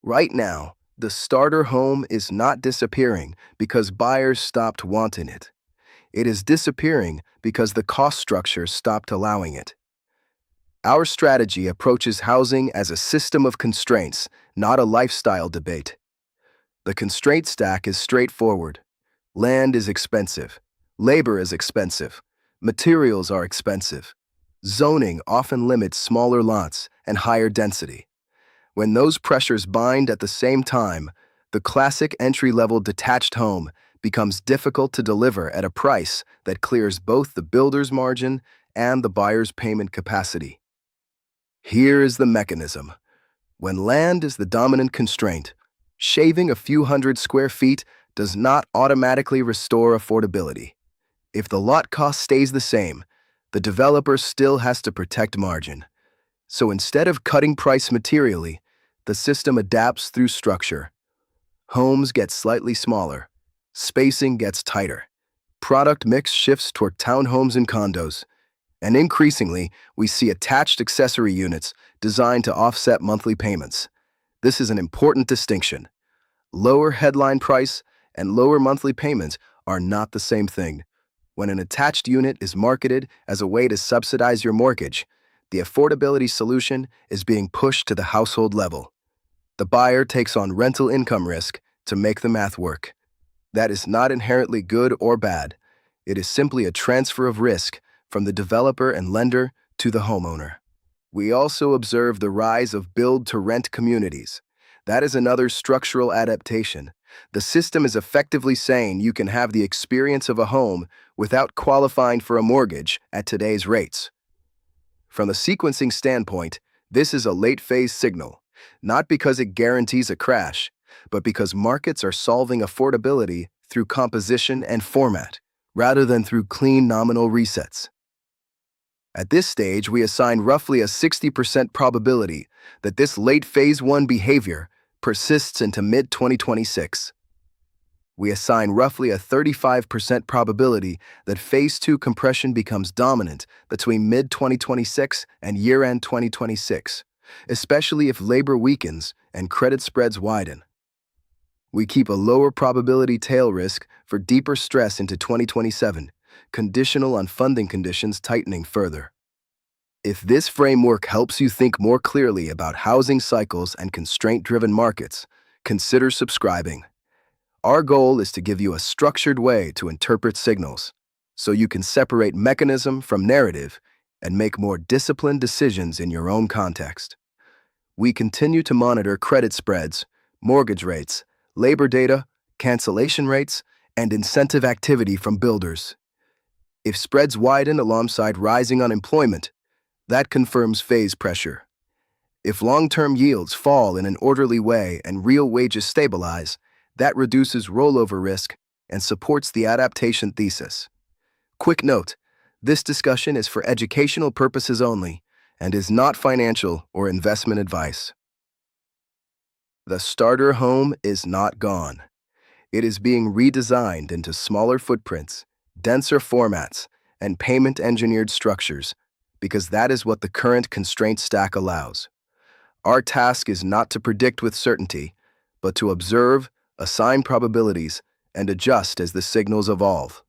Right now, the starter home is not disappearing because buyers stopped wanting it. It is disappearing because the cost structure stopped allowing it. Our strategy approaches housing as a system of constraints, not a lifestyle debate. The constraint stack is straightforward. Land is expensive. Labor is expensive. Materials are expensive. Zoning often limits smaller lots and higher density. When those pressures bind at the same time, the classic entry-level detached home becomes difficult to deliver at a price that clears both the builder's margin and the buyer's payment capacity. Here is the mechanism. When land is the dominant constraint, shaving a few hundred square feet does not automatically restore affordability. If the lot cost stays the same, the developer still has to protect margin. So instead of cutting price materially, the system adapts through structure. Homes get slightly smaller. Spacing gets tighter. Product mix shifts toward townhomes and condos. And increasingly, we see attached accessory units designed to offset monthly payments. This is an important distinction. Lower headline price and lower monthly payments are not the same thing. When an attached unit is marketed as a way to subsidize your mortgage, the affordability solution is being pushed to the household level. The buyer takes on rental income risk to make the math work. That is not inherently good or bad. It is simply a transfer of risk from the developer and lender to the homeowner. We also observe the rise of build-to-rent communities. That is another structural adaptation. The system is effectively saying you can have the experience of a home without qualifying for a mortgage at today's rates. From a sequencing standpoint, this is a late-phase signal, not because it guarantees a crash, but because markets are solving affordability through composition and format, rather than through clean nominal resets. At this stage, we assign roughly a 60% probability that this late Phase 1 behavior persists into mid-2026. We assign roughly a 35% probability that Phase 2 compression becomes dominant between mid-2026 and year-end 2026, especially if labor weakens and credit spreads widen. We keep a lower probability tail risk for deeper stress into 2027, conditional on funding conditions tightening further. If this framework helps you think more clearly about housing cycles and constraint-driven markets, consider subscribing. Our goal is to give you a structured way to interpret signals, so you can separate mechanism from narrative and make more disciplined decisions in your own context. We continue to monitor credit spreads, mortgage rates, labor data, cancellation rates, and incentive activity from builders. If spreads widen alongside rising unemployment, that confirms phase pressure. If long-term yields fall in an orderly way and real wages stabilize, that reduces rollover risk and supports the adaptation thesis. Quick note, this discussion is for educational purposes only and is not financial or investment advice. The starter home is not gone. It is being redesigned into smaller footprints, denser formats, and payment-engineered structures, because that is what the current constraint stack allows. Our task is not to predict with certainty, but to observe, assign probabilities, and adjust as the signals evolve.